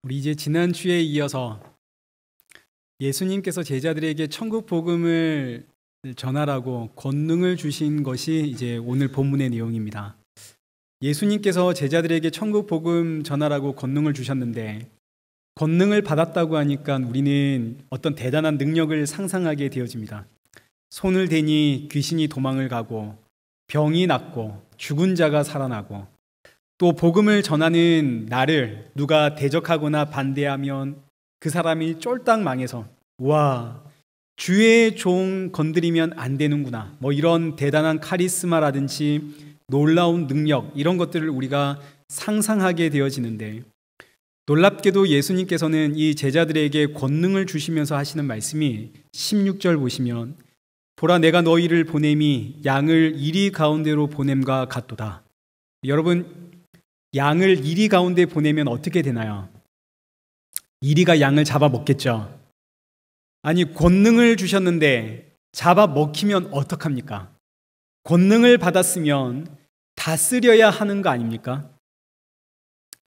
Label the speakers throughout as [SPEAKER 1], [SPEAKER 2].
[SPEAKER 1] 우리 이제 지난주에 이어서 예수님께서 제자들에게 천국 복음을 전하라고 권능을 주신 것이 이제 오늘 본문의 내용입니다. 예수님께서 제자들에게 천국 복음 전하라고 권능을 주셨는데, 권능을 받았다고 하니까 우리는 어떤 대단한 능력을 상상하게 되어집니다. 손을 대니 귀신이 도망을 가고, 병이 낫고, 죽은 자가 살아나고, 또 복음을 전하는 나를 누가 대적하거나 반대하면 그 사람이 쫄딱 망해서 와, 주의 종 건드리면 안 되는구나, 이런 대단한 카리스마라든지 놀라운 능력, 이런 것들을 우리가 상상하게 되어지는데, 놀랍게도 예수님께서는 이 제자들에게 권능을 주시면서 하시는 말씀이 16절 보시면, 보라 내가 너희를 보냄이 양을 이리 가운데로 보냄과 같도다. 여러분, 양을 이리 가운데 보내면 어떻게 되나요? 이리가 양을 잡아먹겠죠. 아니, 권능을 주셨는데 잡아먹히면 어떡합니까? 권능을 받았으면 다스려야 하는 거 아닙니까?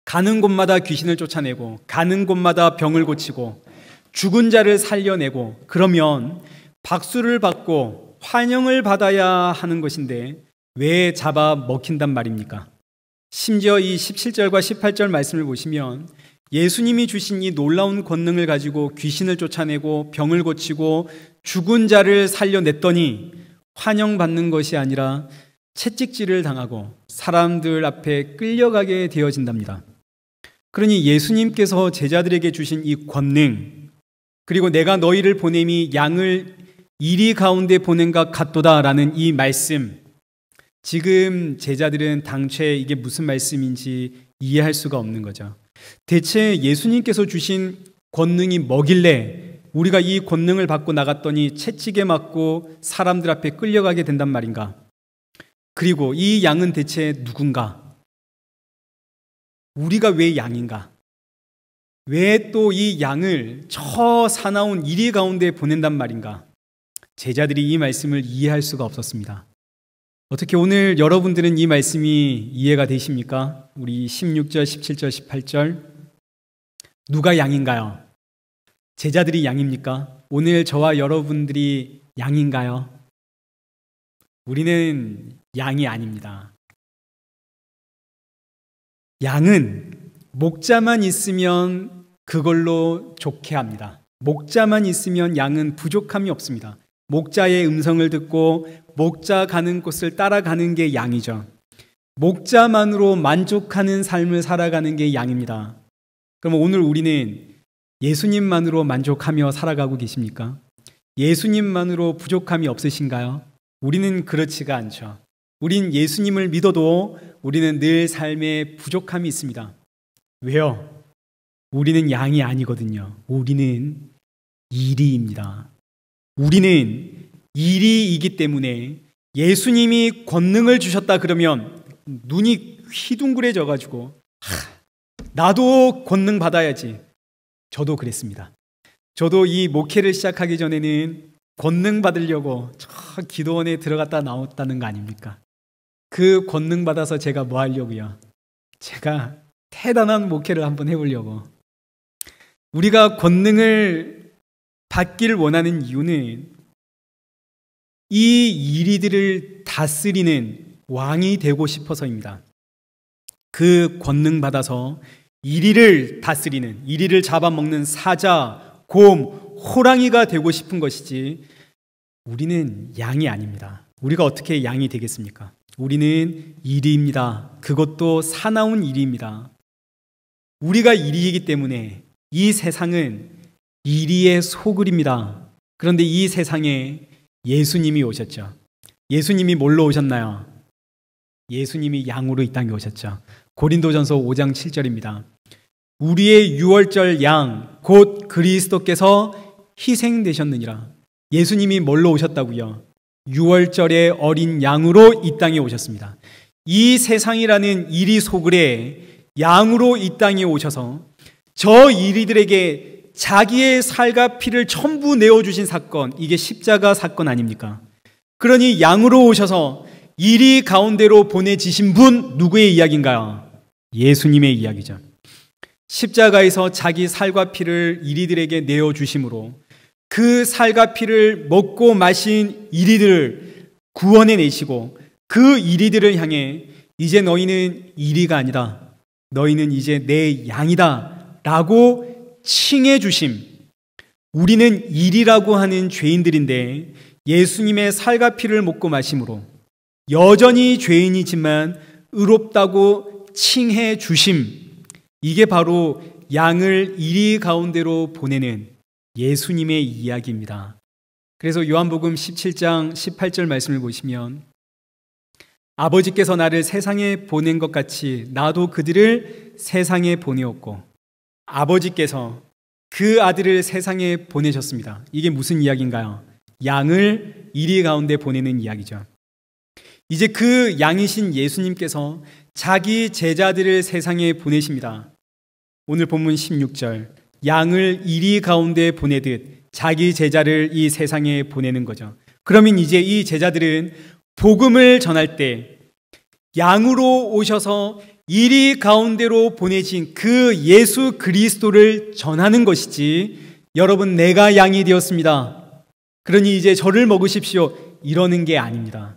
[SPEAKER 1] 가는 곳마다 귀신을 쫓아내고, 가는 곳마다 병을 고치고, 죽은 자를 살려내고, 그러면 박수를 받고 환영을 받아야 하는 것인데 왜 잡아먹힌단 말입니까? 심지어 이 17절과 18절 말씀을 보시면 예수님이 주신 이 놀라운 권능을 가지고 귀신을 쫓아내고 병을 고치고 죽은 자를 살려냈더니 환영받는 것이 아니라 채찍질을 당하고 사람들 앞에 끌려가게 되어진답니다. 그러니 예수님께서 제자들에게 주신 이 권능, 그리고 내가 너희를 보냄이 양을 이리 가운데 보낸과 같도다라는 이 말씀, 지금 제자들은 당최 이게 무슨 말씀인지 이해할 수가 없는 거죠. 대체 예수님께서 주신 권능이 뭐길래 우리가 이 권능을 받고 나갔더니 채찍에 맞고 사람들 앞에 끌려가게 된단 말인가? 그리고 이 양은 대체 누군가? 우리가 왜 양인가? 왜 또 이 양을 저 사나운 이리 가운데 보낸단 말인가? 제자들이 이 말씀을 이해할 수가 없었습니다. 어떻게 오늘 여러분들은 이 말씀이 이해가 되십니까? 우리 16절, 17절, 18절. 누가 양인가요? 제자들이 양입니까? 오늘 저와 여러분들이 양인가요? 우리는 양이 아닙니다. 양은 목자만 있으면 그걸로 좋게 합니다. 목자만 있으면 양은 부족함이 없습니다. 목자의 음성을 듣고 목자 가는 곳을 따라가는 게 양이죠. 목자만으로 만족하는 삶을 살아가는 게 양입니다. 그럼 오늘 우리는 예수님만으로 만족하며 살아가고 계십니까? 예수님만으로 부족함이 없으신가요? 우리는 그렇지가 않죠. 우린 예수님을 믿어도 우리는 늘 삶에 부족함이 있습니다. 왜요? 우리는 양이 아니거든요. 우리는 이리입니다. 우리는 이리이기 때문에 예수님이 권능을 주셨다 그러면 눈이 휘둥그레져 가지고 나도 권능 받아야지. 저도 그랬습니다. 저도 이 목회를 시작하기 전에는 권능 받으려고 저 기도원에 들어갔다 나왔다는 거 아닙니까? 그 권능 받아서 제가 뭐 하려고요? 제가 대단한 목회를 한번 해보려고. 우리가 권능을 받기를 원하는 이유는 이 이리들을 다스리는 왕이 되고 싶어서입니다. 그 권능 받아서 이리를 다스리는, 이리를 잡아먹는 사자, 곰, 호랑이가 되고 싶은 것이지 우리는 양이 아닙니다. 우리가 어떻게 양이 되겠습니까? 우리는 이리입니다. 그것도 사나운 이리입니다. 우리가 이리이기 때문에 이 세상은 이리의 소굴입니다. 그런데 이 세상에 예수님이 오셨죠. 예수님이 뭘로 오셨나요? 예수님이 양으로 이 땅에 오셨죠. 고린도전서 5장 7절입니다. 우리의 유월절 양 곧 그리스도께서 희생되셨느니라. 예수님이 뭘로 오셨다고요? 유월절의 어린 양으로 이 땅에 오셨습니다. 이 세상이라는 이리 소굴에 양으로 이 땅에 오셔서 저 이리들에게 자기의 살과 피를 전부 내어주신 사건, 이게 십자가 사건 아닙니까? 그러니 양으로 오셔서 이리 가운데로 보내지신 분 누구의 이야기인가요? 예수님의 이야기죠. 십자가에서 자기 살과 피를 이리들에게 내어주심으로 그 살과 피를 먹고 마신 이리들을 구원해 내시고 그 이리들을 향해 이제 너희는 이리가 아니다, 너희는 이제 내 양이다 라고 칭해 주심. 우리는 이리라고 하는 죄인들인데 예수님의 살과 피를 먹고 마심으로 여전히 죄인이지만 의롭다고 칭해 주심. 이게 바로 양을 이리 가운데로 보내는 예수님의 이야기입니다. 그래서 요한복음 17장 18절 말씀을 보시면 아버지께서 나를 세상에 보낸 것 같이 나도 그들을 세상에 보내었고 아버지께서 그 아들을 세상에 보내셨습니다. 이게 무슨 이야기인가요? 양을 이리 가운데 보내는 이야기죠. 이제 그 양이신 예수님께서 자기 제자들을 세상에 보내십니다. 오늘 본문 16절, 양을 이리 가운데 보내듯 자기 제자를 이 세상에 보내는 거죠. 그러면 이제 이 제자들은 복음을 전할 때 양으로 오셔서 이리 가운데로 보내신 그 예수 그리스도를 전하는 것이지, 여러분 내가 양이 되었습니다, 그러니 이제 저를 먹으십시오, 이러는 게 아닙니다.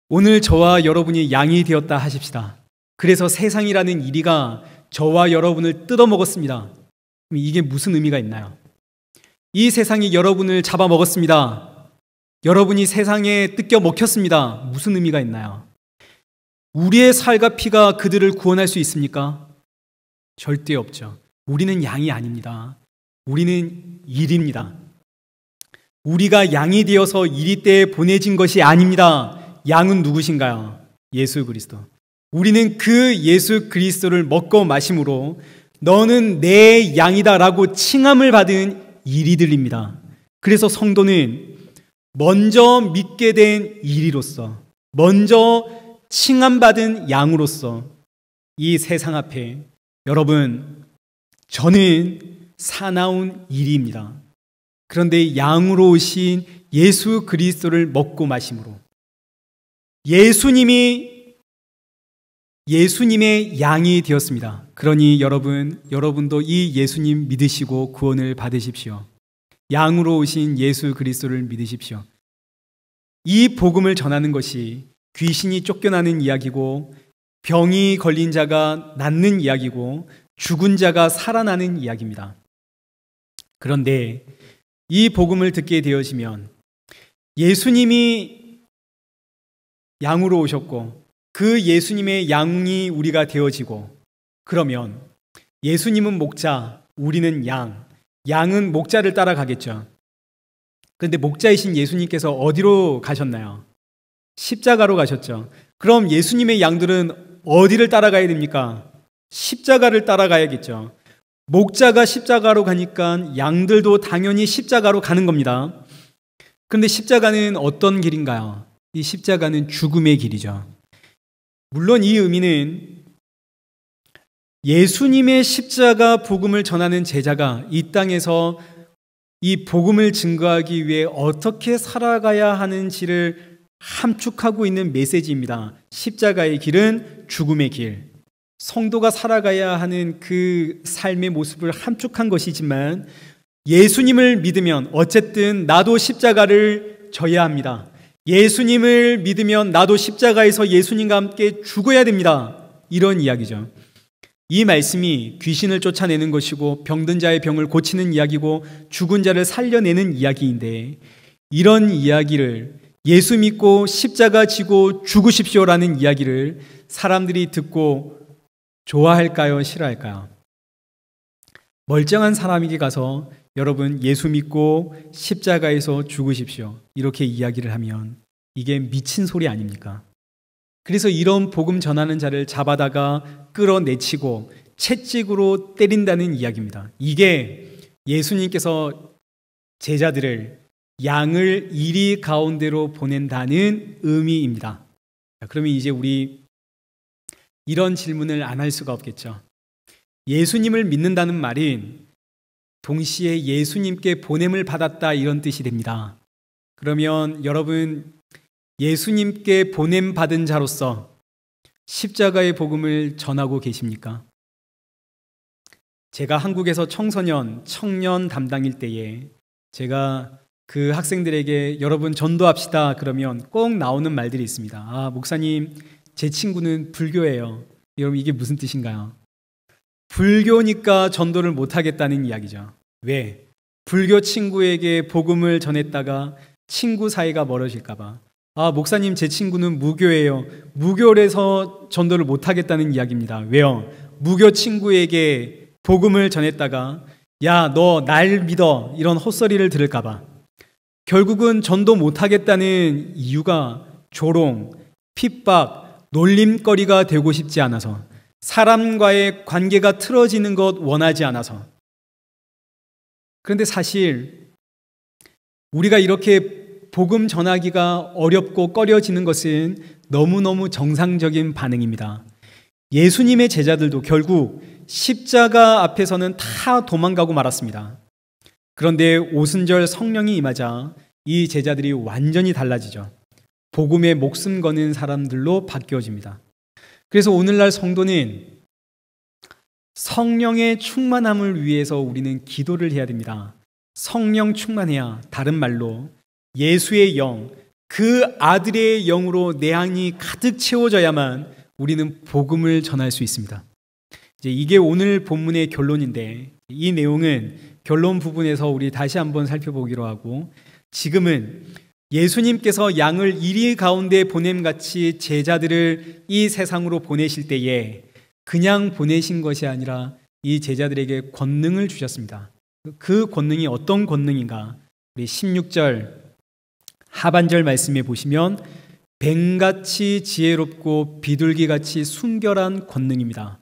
[SPEAKER 1] 오늘 저와 여러분이 양이 되었다 하십시다. 그래서 세상이라는 이리가 저와 여러분을 뜯어먹었습니다. 이게 무슨 의미가 있나요? 이 세상이 여러분을 잡아먹었습니다. 여러분이 세상에 뜯겨 먹혔습니다. 무슨 의미가 있나요? 우리의 살과 피가 그들을 구원할 수 있습니까? 절대 없죠. 우리는 양이 아닙니다. 우리는 일입니다. 우리가 양이 되어서 이리 때에 보내진 것이 아닙니다. 양은 누구신가요? 예수 그리스도. 우리는 그 예수 그리스도를 먹고 마심으로 너는 내 양이다 라고 칭함을 받은 이리들입니다. 그래서 성도는 먼저 믿게 된 이리로서, 먼저 칭함받은 양으로서 이 세상 앞에, 여러분 저는 사나운 이리입니다. 그런데 양으로 오신 예수 그리스도를 먹고 마심으로 예수님의 양이 되었습니다. 그러니 여러분도 이 예수님 믿으시고 구원을 받으십시오. 양으로 오신 예수 그리스도를 믿으십시오. 이 복음을 전하는 것이 귀신이 쫓겨나는 이야기고, 병이 걸린 자가 낫는 이야기고, 죽은 자가 살아나는 이야기입니다. 그런데 이 복음을 듣게 되어지면 예수님이 양으로 오셨고 그 예수님의 양이 우리가 되어지고, 그러면 예수님은 목자, 우리는 양, 양은 목자를 따라가겠죠. 그런데 목자이신 예수님께서 어디로 가셨나요? 십자가로 가셨죠. 그럼 예수님의 양들은 어디를 따라가야 됩니까? 십자가를 따라가야겠죠. 목자가 십자가로 가니까 양들도 당연히 십자가로 가는 겁니다. 그런데 십자가는 어떤 길인가요? 이 십자가는 죽음의 길이죠. 물론 이 의미는 예수님의 십자가 복음을 전하는 제자가 이 땅에서 이 복음을 증거하기 위해 어떻게 살아가야 하는지를 함축하고 있는 메시지입니다. 십자가의 길은 죽음의 길, 성도가 살아가야 하는 그 삶의 모습을 함축한 것이지만, 예수님을 믿으면 어쨌든 나도 십자가를 져야 합니다. 예수님을 믿으면 나도 십자가에서 예수님과 함께 죽어야 됩니다. 이런 이야기죠. 이 말씀이 귀신을 쫓아내는 것이고 병든 자의 병을 고치는 이야기고 죽은 자를 살려내는 이야기인데, 이런 이야기를, 예수 믿고 십자가 지고 죽으십시오라는 이야기를 사람들이 듣고 좋아할까요? 싫어할까요? 멀쩡한 사람에게 가서 여러분 예수 믿고 십자가에서 죽으십시오, 이렇게 이야기를 하면 이게 미친 소리 아닙니까? 그래서 이런 복음 전하는 자를 잡아다가 끌어내치고 채찍으로 때린다는 이야기입니다. 이게 예수님께서 제자들을, 양을 이리 가운데로 보낸다는 의미입니다. 그러면 이제 우리 이런 질문을 안 할 수가 없겠죠. 예수님을 믿는다는 말은 동시에 예수님께 보냄을 받았다, 이런 뜻이 됩니다. 그러면 여러분, 예수님께 보냄 받은 자로서 십자가의 복음을 전하고 계십니까? 제가 한국에서 청년 담당일 때에 제가 그 학생들에게 여러분 전도합시다 그러면 꼭 나오는 말들이 있습니다. 아, 목사님, 제 친구는 불교예요. 여러분, 이게 무슨 뜻인가요? 불교니까 전도를 못하겠다는 이야기죠. 왜? 불교 친구에게 복음을 전했다가 친구 사이가 멀어질까봐. 아, 목사님, 제 친구는 무교예요. 무교래서 전도를 못하겠다는 이야기입니다. 왜요? 무교 친구에게 복음을 전했다가 야, 너 날 믿어, 이런 헛소리를 들을까봐. 결국은 전도 못하겠다는 이유가 조롱, 핍박, 놀림거리가 되고 싶지 않아서, 사람과의 관계가 틀어지는 것 원하지 않아서. 그런데 사실 우리가 이렇게 복음 전하기가 어렵고 꺼려지는 것은 너무너무 정상적인 반응입니다. 예수님의 제자들도 결국 십자가 앞에서는 다 도망가고 말았습니다. 그런데 오순절 성령이 임하자 이 제자들이 완전히 달라지죠. 복음에 목숨 거는 사람들로 바뀌어집니다. 그래서 오늘날 성도는 성령의 충만함을 위해서 우리는 기도를 해야 됩니다. 성령 충만해야, 다른 말로 예수의 영, 그 아들의 영으로 내 안이 가득 채워져야만 우리는 복음을 전할 수 있습니다. 이제 이게 오늘 본문의 결론인데, 이 내용은 결론 부분에서 우리 다시 한번 살펴보기로 하고, 지금은 예수님께서 양을 이리 가운데 보냄같이 제자들을 이 세상으로 보내실 때에 그냥 보내신 것이 아니라 이 제자들에게 권능을 주셨습니다. 그 권능이 어떤 권능인가? 우리 16절 하반절 말씀에 보시면 뱀같이 지혜롭고 비둘기같이 순결한 권능입니다.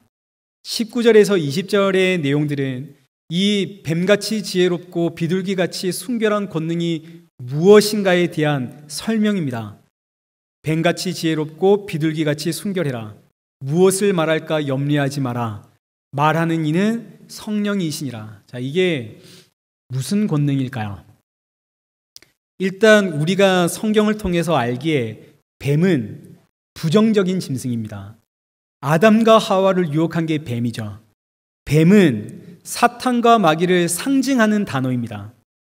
[SPEAKER 1] 19절에서 20절의 내용들은 이 뱀같이 지혜롭고 비둘기같이 순결한 권능이 무엇인가에 대한 설명입니다. 뱀같이 지혜롭고 비둘기같이 순결해라. 무엇을 말할까 염려하지 마라. 말하는 이는 성령이시니라. 자, 이게 무슨 권능일까요? 일단 우리가 성경을 통해서 알기에 뱀은 부정적인 짐승입니다. 아담과 하와를 유혹한 게 뱀이죠. 뱀은 사탄과 마귀를 상징하는 단어입니다.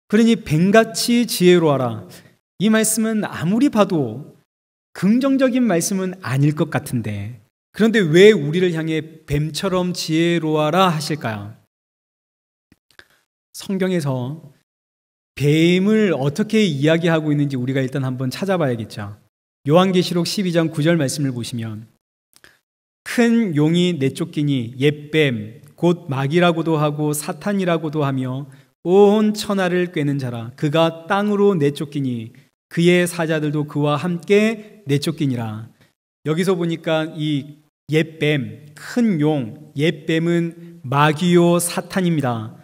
[SPEAKER 1] 그러니 뱀같이 지혜로워라. 이 말씀은 아무리 봐도 긍정적인 말씀은 아닐 것 같은데, 그런데 왜 우리를 향해 뱀처럼 지혜로워라 하실까요? 성경에서 뱀을 어떻게 이야기하고 있는지 우리가 일단 한번 찾아봐야겠죠. 요한계시록 12장 9절 말씀을 보시면 큰 용이 내쫓기니 옛뱀 곧 마귀라고도 하고 사탄이라고도 하며 온 천하를 꿰는 자라. 그가 땅으로 내쫓기니 그의 사자들도 그와 함께 내쫓기니라. 여기서 보니까 이 옛뱀, 큰 용, 옛뱀은 마귀요 사탄입니다.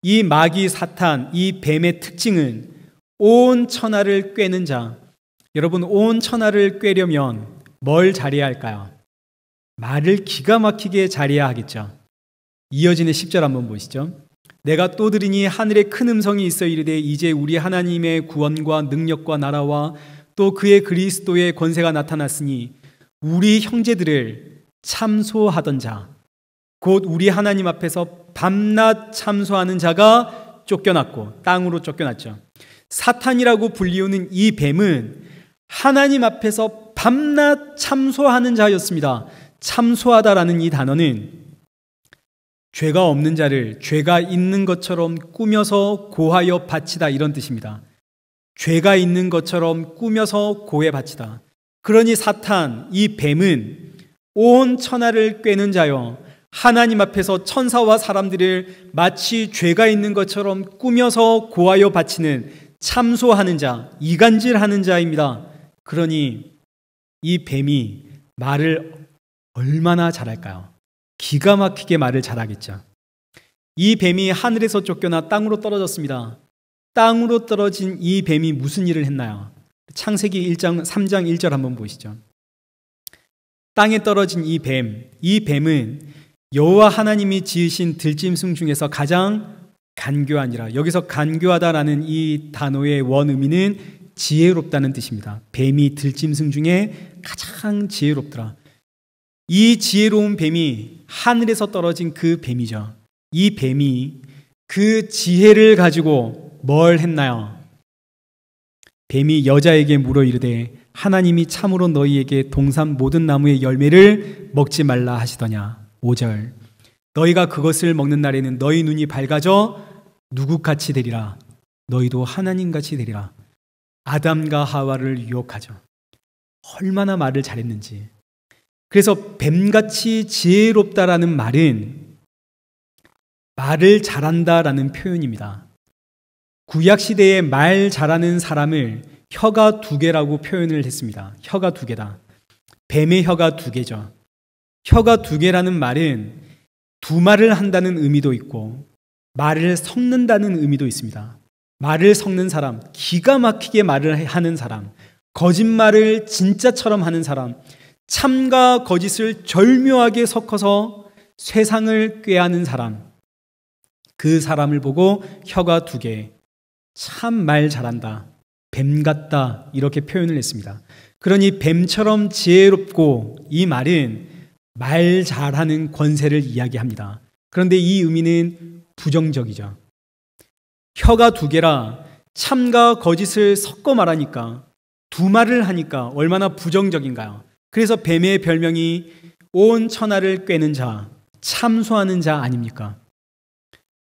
[SPEAKER 1] 이 마귀 사탄, 이 뱀의 특징은 온 천하를 꿰는 자. 여러분, 온 천하를 꿰려면 뭘 잘해야 할까요? 말을 기가 막히게 잘해야 하겠죠. 이어지는 10절 한번 보시죠. 내가 또 들으니 하늘에 큰 음성이 있어 이르되 이제 우리 하나님의 구원과 능력과 나라와 또 그의 그리스도의 권세가 나타났으니 우리 형제들을 참소하던 자, 곧 우리 하나님 앞에서 밤낮 참소하는 자가 쫓겨났고, 땅으로 쫓겨났죠. 사탄이라고 불리우는 이 뱀은 하나님 앞에서 밤낮 참소하는 자였습니다. 참소하다라는 이 단어는 죄가 없는 자를 죄가 있는 것처럼 꾸며서 고하여 바치다, 이런 뜻입니다. 죄가 있는 것처럼 꾸며서 고해 바치다. 그러니 사탄, 이 뱀은 온 천하를 꿰는 자요, 하나님 앞에서 천사와 사람들을 마치 죄가 있는 것처럼 꾸며서 고하여 바치는, 참소하는 자, 이간질하는 자입니다. 그러니 이 뱀이 말을 얼마나 잘할까요? 기가 막히게 말을 잘하겠죠. 이 뱀이 하늘에서 쫓겨나 땅으로 떨어졌습니다. 땅으로 떨어진 이 뱀이 무슨 일을 했나요? 창세기 3장 1절 한번 보시죠. 땅에 떨어진 이 뱀은 여호와 하나님이 지으신 들짐승 중에서 가장 간교하니라. 여기서 간교하다라는 이 단어의 원의미는 지혜롭다는 뜻입니다. 뱀이 들짐승 중에 가장 지혜롭더라. 이 지혜로운 뱀이 하늘에서 떨어진 그 뱀이죠. 이 뱀이 그 지혜를 가지고 뭘 했나요? 뱀이 여자에게 물어 이르되 하나님이 참으로 너희에게 동산 모든 나무의 열매를 먹지 말라 하시더냐. 5절. 너희가 그것을 먹는 날에는 너희 눈이 밝아져 누구같이 되리라. 너희도 하나님같이 되리라. 아담과 하와를 유혹하죠. 얼마나 말을 잘했는지. 그래서 뱀같이 지혜롭다라는 말은 말을 잘한다라는 표현입니다. 구약시대에 말 잘하는 사람을 혀가 2개라고 표현을 했습니다. 혀가 2개다. 뱀의 혀가 2개죠. 혀가 2개라는 말은 두말을 한다는 의미도 있고 말을 섞는다는 의미도 있습니다. 말을 섞는 사람, 기가 막히게 말을 하는 사람, 거짓말을 진짜처럼 하는 사람, 참과 거짓을 절묘하게 섞어서 세상을 꾀하는 사람, 그 사람을 보고 혀가 2개, 참 말 잘한다, 뱀 같다 이렇게 표현을 했습니다. 그러니 뱀처럼 지혜롭고, 이 말은 말 잘하는 권세를 이야기합니다. 그런데 이 의미는 부정적이죠. 혀가 2개라 참과 거짓을 섞어 말하니까, 두말을 하니까 얼마나 부정적인가요? 그래서 뱀의 별명이 온 천하를 꿰는 자, 참소하는 자 아닙니까?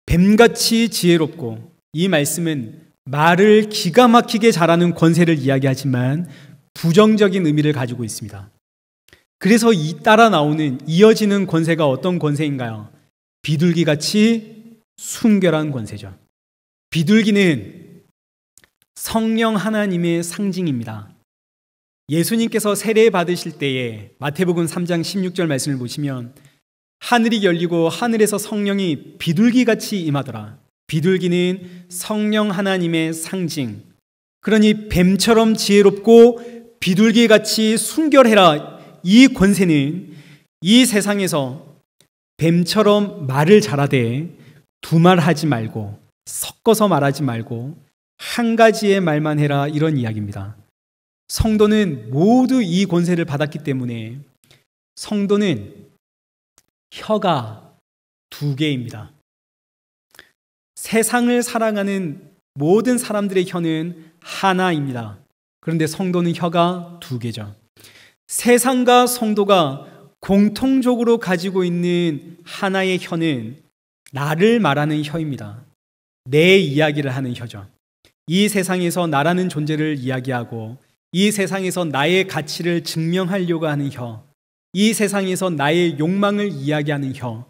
[SPEAKER 1] 뱀같이 지혜롭고, 이 말씀은 말을 기가 막히게 잘하는 권세를 이야기하지만 부정적인 의미를 가지고 있습니다. 그래서 따라 나오는 이어지는 권세가 어떤 권세인가요? 비둘기같이 순결한 권세죠. 비둘기는 성령 하나님의 상징입니다. 예수님께서 세례 받으실 때에 마태복음 3장 16절 말씀을 보시면 하늘이 열리고 하늘에서 성령이 비둘기같이 임하더라. 비둘기는 성령 하나님의 상징. 그러니 뱀처럼 지혜롭고 비둘기같이 순결해라. 이 권세는 이 세상에서 뱀처럼 말을 잘하되 두말하지 말고 섞어서 말하지 말고 한 가지의 말만 해라, 이런 이야기입니다. 성도는 모두 이 권세를 받았기 때문에 성도는 혀가 2개입니다. 세상을 사랑하는 모든 사람들의 혀는 하나입니다. 그런데 성도는 혀가 2개죠. 세상과 성도가 공통적으로 가지고 있는 하나의 혀는 나를 말하는 혀입니다. 내 이야기를 하는 혀죠. 이 세상에서 나라는 존재를 이야기하고, 이 세상에서 나의 가치를 증명하려고 하는 혀, 이 세상에서 나의 욕망을 이야기하는 혀.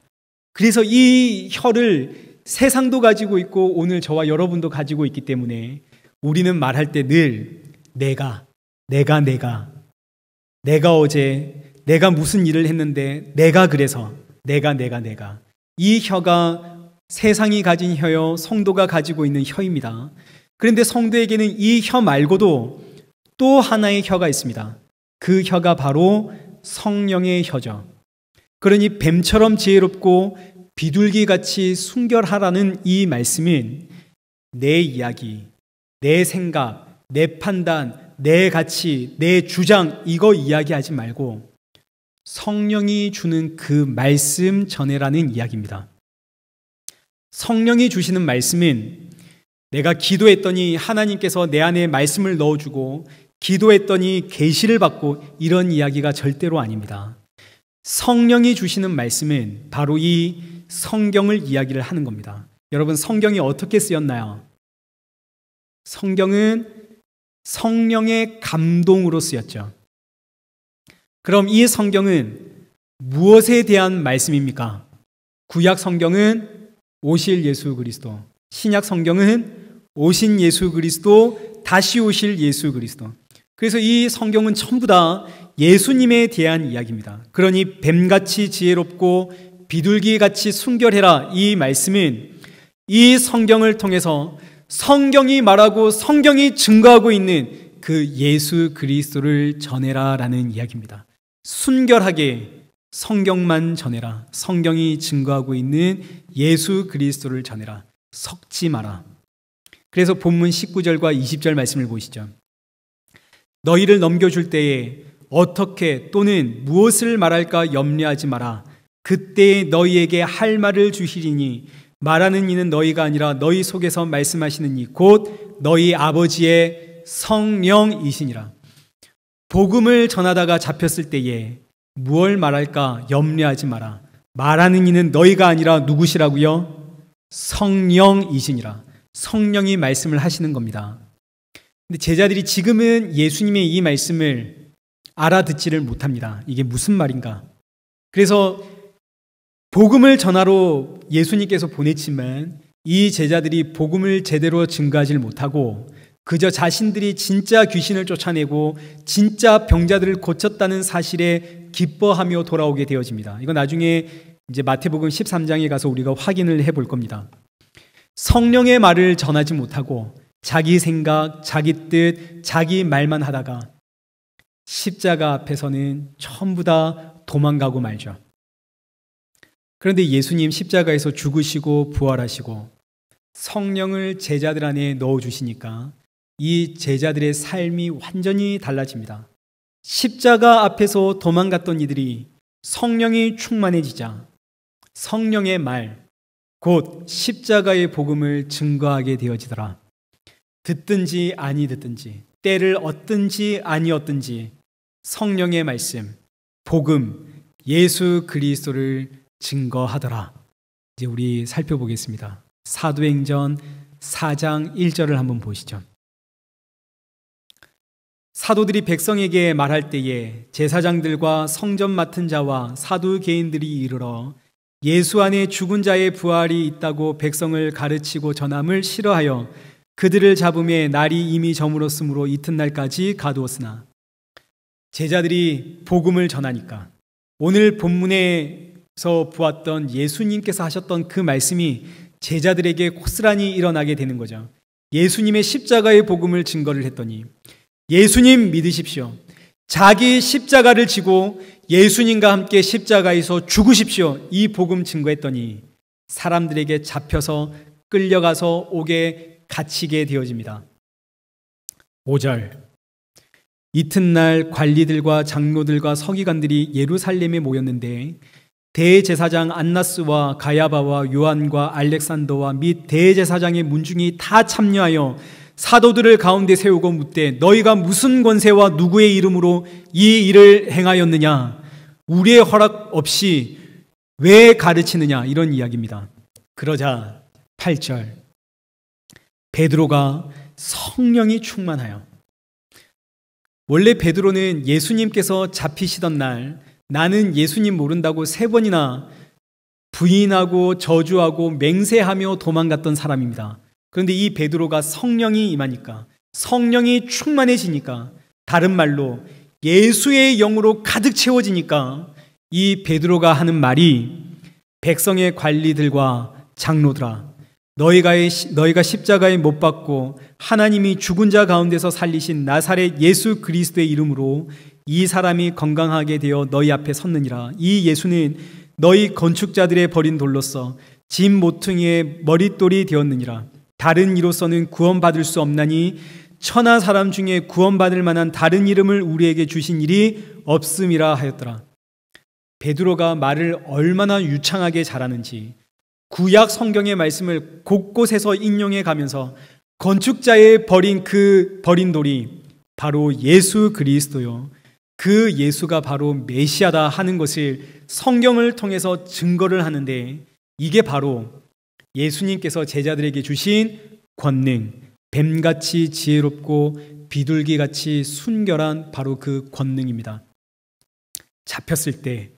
[SPEAKER 1] 그래서 이 혀를 세상도 가지고 있고 오늘 저와 여러분도 가지고 있기 때문에 우리는 말할 때 늘 내가 어제 내가 무슨 일을 했는데 내가 그래서 내가 이 혀가 세상이 가진 혀요, 성도가 가지고 있는 혀입니다. 그런데 성도에게는 이 혀 말고도 또 하나의 혀가 있습니다. 그 혀가 바로 성령의 혀죠. 그러니 뱀처럼 지혜롭고 비둘기같이 순결하라는 이 말씀은 내 이야기, 내 생각, 내 판단, 내 가치, 내 주장, 이거 이야기하지 말고 성령이 주는 그 말씀 전해라는 이야기입니다. 성령이 주시는 말씀은 내가 기도했더니 하나님께서 내 안에 말씀을 넣어주고 기도했더니 계시를 받고 이런 이야기가 절대로 아닙니다. 성령이 주시는 말씀은 바로 이 성경을 이야기를 하는 겁니다. 여러분, 성경이 어떻게 쓰였나요? 성경은 성령의 감동으로 쓰였죠. 그럼 이 성경은 무엇에 대한 말씀입니까? 구약 성경은 오실 예수 그리스도, 신약 성경은 오신 예수 그리스도, 다시 오실 예수 그리스도. 그래서 이 성경은 전부 다 예수님에 대한 이야기입니다. 그러니 뱀같이 지혜롭고 비둘기같이 순결해라, 이 말씀은 이 성경을 통해서 성경이 말하고 성경이 증거하고 있는 그 예수 그리스도를 전해라라는 이야기입니다. 순결하게 성경만 전해라. 성경이 증거하고 있는 예수 그리스도를 전해라. 섞지 마라. 그래서 본문 19절과 20절 말씀을 보시죠. 너희를 넘겨줄 때에 어떻게 또는 무엇을 말할까 염려하지 마라. 그때 너희에게 할 말을 주시리니 말하는 이는 너희가 아니라 너희 속에서 말씀하시는 이 곧 너희 아버지의 성령이시니라. 복음을 전하다가 잡혔을 때에 무엇을 말할까 염려하지 마라. 말하는 이는 너희가 아니라 누구시라고요? 성령이시니라. 성령이 말씀을 하시는 겁니다. 근데 제자들이 지금은 예수님의 이 말씀을 알아듣지를 못합니다. 이게 무슨 말인가? 그래서 복음을 전하러 예수님께서 보냈지만 이 제자들이 복음을 제대로 증거하지 못하고 그저 자신들이 진짜 귀신을 쫓아내고 진짜 병자들을 고쳤다는 사실에 기뻐하며 돌아오게 되어집니다. 이건 나중에 이제 마태복음 13장에 가서 우리가 확인을 해볼 겁니다. 성령의 말을 전하지 못하고 자기 생각, 자기 뜻, 자기 말만 하다가 십자가 앞에서는 전부 다 도망가고 말죠. 그런데 예수님 십자가에서 죽으시고 부활하시고 성령을 제자들 안에 넣어주시니까 이 제자들의 삶이 완전히 달라집니다. 십자가 앞에서 도망갔던 이들이 성령이 충만해지자 성령의 말, 곧 십자가의 복음을 증거하게 되어지더라. 듣든지 아니 듣든지, 때를 얻든지 아니 얻든지 성령의 말씀, 복음, 예수 그리스도를 증거하더라. 이제 우리 살펴보겠습니다. 사도행전 4장 1절을 한번 보시죠. 사도들이 백성에게 말할 때에 제사장들과 성전 맡은 자와 사두개인들이 이르러 예수 안에 죽은 자의 부활이 있다고 백성을 가르치고 전함을 싫어하여 그들을 잡음에 날이 이미 저물었으므로 이튿날까지 가두었으나 제자들이 복음을 전하니까 오늘 본문에서 보았던 예수님께서 하셨던 그 말씀이 제자들에게 고스란히 일어나게 되는 거죠. 예수님의 십자가의 복음을 증거를 했더니 예수님 믿으십시오. 자기 십자가를 지고 예수님과 함께 십자가에서 죽으십시오. 이 복음 증거했더니 사람들에게 잡혀서 끌려가서 옥에 갇히게 되어집니다. 5절 이튿날 관리들과 장로들과 서기관들이 예루살렘에 모였는데 대제사장 안나스와 가야바와 요한과 알렉산더와 및 대제사장의 문중이 다 참여하여 사도들을 가운데 세우고 묻되 너희가 무슨 권세와 누구의 이름으로 이 일을 행하였느냐? 우리의 허락 없이 왜 가르치느냐? 이런 이야기입니다. 그러자 8절 베드로가 성령이 충만하여, 원래 베드로는 예수님께서 잡히시던 날 나는 예수님 모른다고 3번이나 부인하고 저주하고 맹세하며 도망갔던 사람입니다. 그런데 이 베드로가 성령이 임하니까, 성령이 충만해지니까, 다른 말로 예수의 영으로 가득 채워지니까 이 베드로가 하는 말이 백성의 관리들과 장로들아, 너희가 십자가에 못 박고 하나님이 죽은 자 가운데서 살리신 나사렛 예수 그리스도의 이름으로 이 사람이 건강하게 되어 너희 앞에 섰느니라. 이 예수는 너희 건축자들의 버린 돌로서 집 모퉁이의 머릿돌이 되었느니라. 다른 이로서는 구원받을 수 없나니 천하 사람 중에 구원받을 만한 다른 이름을 우리에게 주신 일이 없음이라 하였더라. 베드로가 말을 얼마나 유창하게 잘하는지 구약 성경의 말씀을 곳곳에서 인용해 가면서 건축자의 버린 그 버린 돌이 바로 예수 그리스도요, 그 예수가 바로 메시아다 하는 것을 성경을 통해서 증거를 하는데, 이게 바로 예수님께서 제자들에게 주신 권능, 뱀같이 지혜롭고 비둘기같이 순결한 바로 그 권능입니다. 잡혔을 때,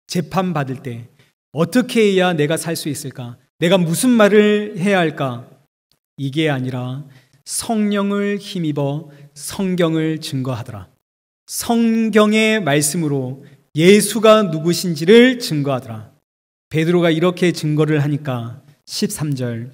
[SPEAKER 1] 재판받을 때 어떻게 해야 내가 살 수 있을까? 내가 무슨 말을 해야 할까? 이게 아니라 성령을 힘입어 성경을 증거하더라. 성경의 말씀으로 예수가 누구신지를 증거하더라. 베드로가 이렇게 증거를 하니까 13절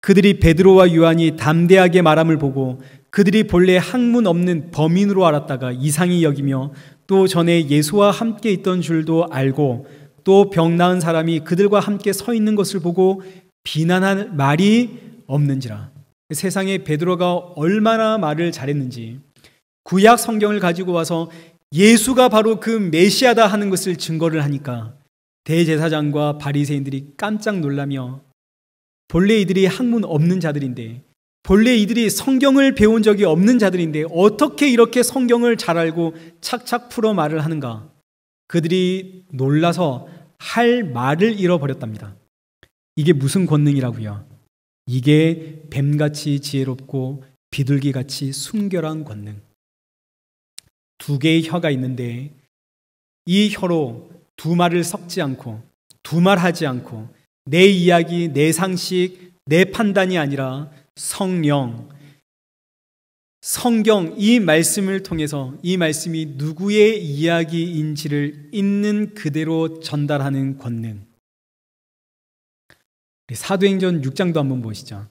[SPEAKER 1] 그들이 베드로와 요한이 담대하게 말함을 보고 그들이 본래 학문 없는 범인으로 알았다가 이상히 여기며 또 전에 예수와 함께 있던 줄도 알고 또 병 나은 사람이 그들과 함께 서 있는 것을 보고 비난할 말이 없는지라. 세상에 베드로가 얼마나 말을 잘했는지 구약 성경을 가지고 와서 예수가 바로 그 메시아다 하는 것을 증거를 하니까 대제사장과 바리새인들이 깜짝 놀라며 본래 이들이 학문 없는 자들인데, 본래 이들이 성경을 배운 적이 없는 자들인데 어떻게 이렇게 성경을 잘 알고 착착 풀어 말을 하는가? 그들이 놀라서 할 말을 잃어버렸답니다. 이게 무슨 권능이라고요? 이게 뱀같이 지혜롭고 비둘기같이 순결한 권능. 두 개의 혀가 있는데 이 혀로 두 말을 섞지 않고, 두 말하지 않고, 내 이야기, 내 상식, 내 판단이 아니라 성령, 성경, 이 말씀을 통해서 이 말씀이 누구의 이야기인지를 있는 그대로 전달하는 권능. 사도행전 6장도 한번 보시죠.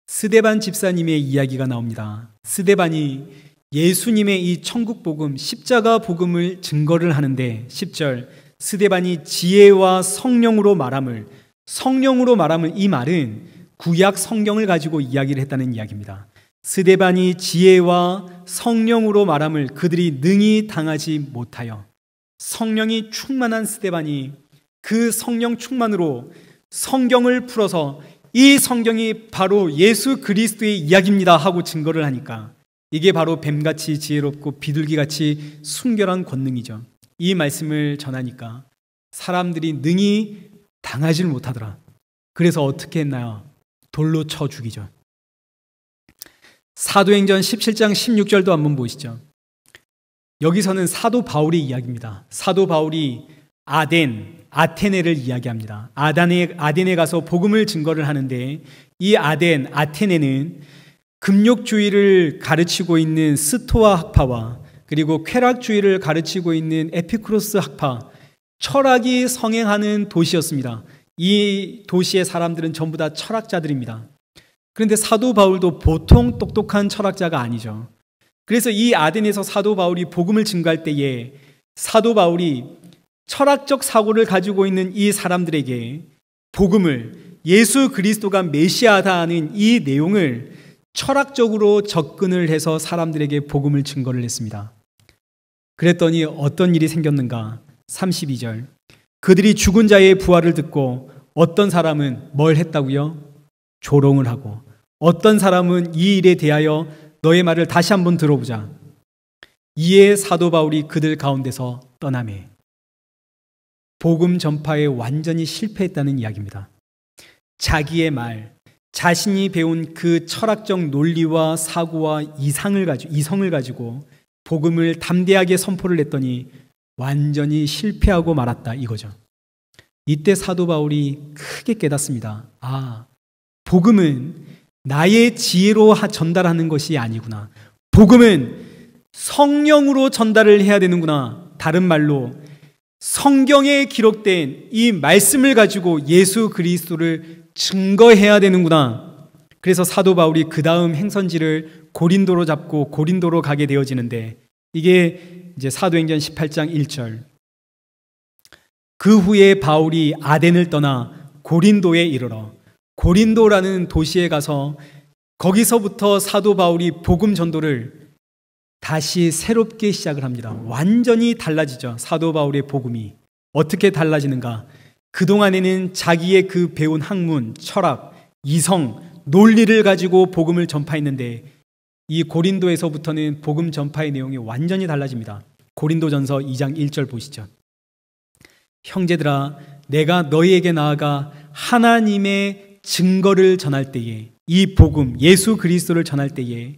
[SPEAKER 1] 스데반 집사님의 이야기가 나옵니다. 스데반이 예수님의 이 천국 복음, 십자가 복음을 증거를 하는데 10절, 스데반이 지혜와 성령으로 말함을, 성령으로 말함을, 이 말은 구약 성경을 가지고 이야기를 했다는 이야기입니다. 스데반이 지혜와 성령으로 말함을 그들이 능히 당하지 못하여, 성령이 충만한 스데반이 그 성령 충만으로 성경을 풀어서 이 성경이 바로 예수 그리스도의 이야기입니다 하고 증거를 하니까 이게 바로 뱀같이 지혜롭고 비둘기같이 순결한 권능이죠. 이 말씀을 전하니까 사람들이 능히 당하지를 못하더라. 그래서 어떻게 했나요? 돌로 쳐 죽이죠. 사도행전 17장 16절도 한번 보시죠. 여기서는 사도 바울의 이야기입니다. 사도 바울이 아테네를 이야기합니다. 아덴에 가서 복음을 증거를 하는데 이 아테네는 금욕주의를 가르치고 있는 스토아 학파와 그리고 쾌락주의를 가르치고 있는 에피쿠로스 학파, 철학이 성행하는 도시였습니다. 이 도시의 사람들은 전부 다 철학자들입니다. 그런데 사도 바울도 보통 똑똑한 철학자가 아니죠. 그래서 이 아덴에서 사도 바울이 복음을 증거할 때에 사도 바울이 철학적 사고를 가지고 있는 이 사람들에게 복음을, 예수 그리스도가 메시아다는 이 내용을 철학적으로 접근을 해서 사람들에게 복음을 증거를 했습니다. 그랬더니 어떤 일이 생겼는가? 32절. 그들이 죽은 자의 부활을 듣고 어떤 사람은 뭘 했다고요? 조롱을 하고, 어떤 사람은 이 일에 대하여 너의 말을 다시 한번 들어보자. 이에 사도 바울이 그들 가운데서 떠나매. 복음 전파에 완전히 실패했다는 이야기입니다. 자기의 말, 자신이 배운 그 철학적 논리와 사고와 이성을 가지고 복음을 담대하게 선포를 했더니 완전히 실패하고 말았다 이거죠. 이때 사도 바울이 크게 깨닫습니다. 아, 복음은 나의 지혜로 전달하는 것이 아니구나. 복음은 성령으로 전달을 해야 되는구나. 다른 말로 성경에 기록된 이 말씀을 가지고 예수 그리스도를 증거해야 되는구나. 그래서 사도 바울이 그 다음 행선지를 고린도로 잡고 고린도로 가게 되어지는데 이게 이제 사도행전 18장 1절. 그 후에 바울이 아덴을 떠나 고린도에 이르러, 고린도라는 도시에 가서 거기서부터 사도 바울이 복음 전도를 다시 새롭게 시작을 합니다. 완전히 달라지죠. 사도 바울의 복음이 어떻게 달라지는가? 그동안에는 자기의 그 배운 학문, 철학, 이성, 논리를 가지고 복음을 전파했는데 이 고린도에서부터는 복음 전파의 내용이 완전히 달라집니다. 고린도전서 2장 1절 보시죠. 형제들아, 내가 너희에게 나아가 하나님의 증거를 전할 때에, 이 복음 예수 그리스도를 전할 때에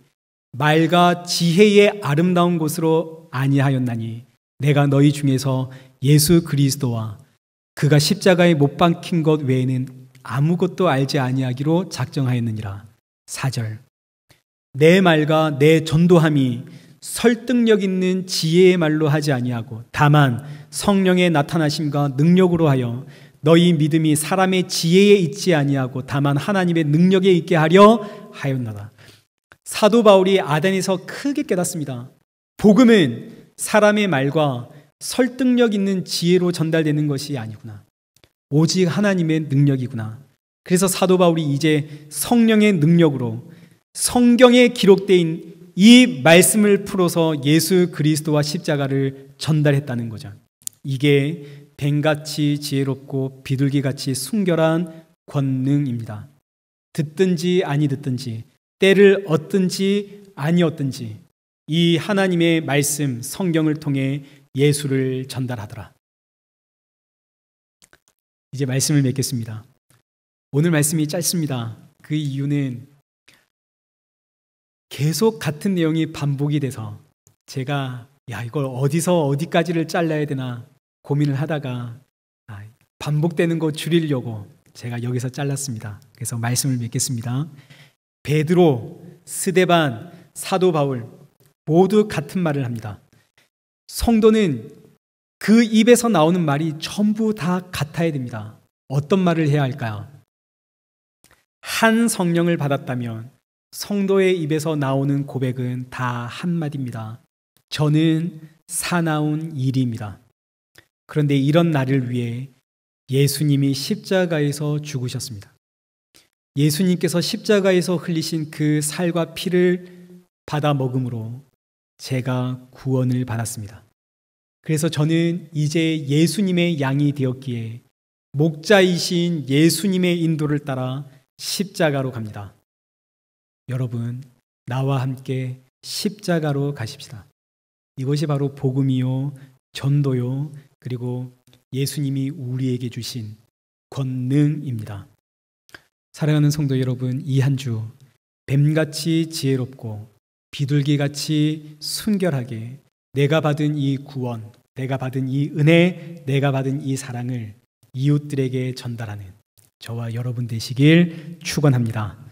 [SPEAKER 1] 말과 지혜의 아름다운 곳으로 아니하였나니 내가 너희 중에서 예수 그리스도와 그가 십자가에 못 박힌 것 외에는 아무것도 알지 아니하기로 작정하였느니라. 4절. 내 말과 내 전도함이 설득력 있는 지혜의 말로 하지 아니하고 다만 성령의 나타나심과 능력으로 하여 너희 믿음이 사람의 지혜에 있지 아니하고 다만 하나님의 능력에 있게 하려 하였나다. 사도 바울이 아덴에서 크게 깨닫습니다. 복음은 사람의 말과 설득력 있는 지혜로 전달되는 것이 아니구나. 오직 하나님의 능력이구나. 그래서 사도 바울이 이제 성령의 능력으로 성경에 기록된 이 말씀을 풀어서 예수 그리스도와 십자가를 전달했다는 거죠. 이게 뱀같이 지혜롭고 비둘기같이 순결한 권능입니다. 듣든지 아니 듣든지, 때를 얻든지 아니 얻든지 이 하나님의 말씀 성경을 통해 예수를 전달하더라. 이제 말씀을 맺겠습니다. 오늘 말씀이 짧습니다. 그 이유는 계속 같은 내용이 반복이 돼서 제가 이걸 어디서 어디까지를 잘라야 되나 고민을 하다가 반복되는 거 줄이려고 제가 여기서 잘랐습니다. 그래서 말씀을 맺겠습니다. 베드로, 스데반, 사도 바울 모두 같은 말을 합니다. 성도는 그 입에서 나오는 말이 전부 다 같아야 됩니다. 어떤 말을 해야 할까요? 한 성령을 받았다면 성도의 입에서 나오는 고백은 다 한마디입니다. 저는 사나운 일입니다. 그런데 이런 나를 위해 예수님이 십자가에서 죽으셨습니다. 예수님께서 십자가에서 흘리신 그 살과 피를 받아 먹음으로 제가 구원을 받았습니다. 그래서 저는 이제 예수님의 양이 되었기에 목자이신 예수님의 인도를 따라 십자가로 갑니다. 여러분, 나와 함께 십자가로 가십시다. 이것이 바로 복음이요, 전도요, 그리고 예수님이 우리에게 주신 권능입니다. 사랑하는 성도 여러분, 이 한 주 뱀같이 지혜롭고 비둘기같이 순결하게 내가 받은 이 구원, 내가 받은 이 은혜, 내가 받은 이 사랑을 이웃들에게 전달하는 저와 여러분 되시길 축원합니다.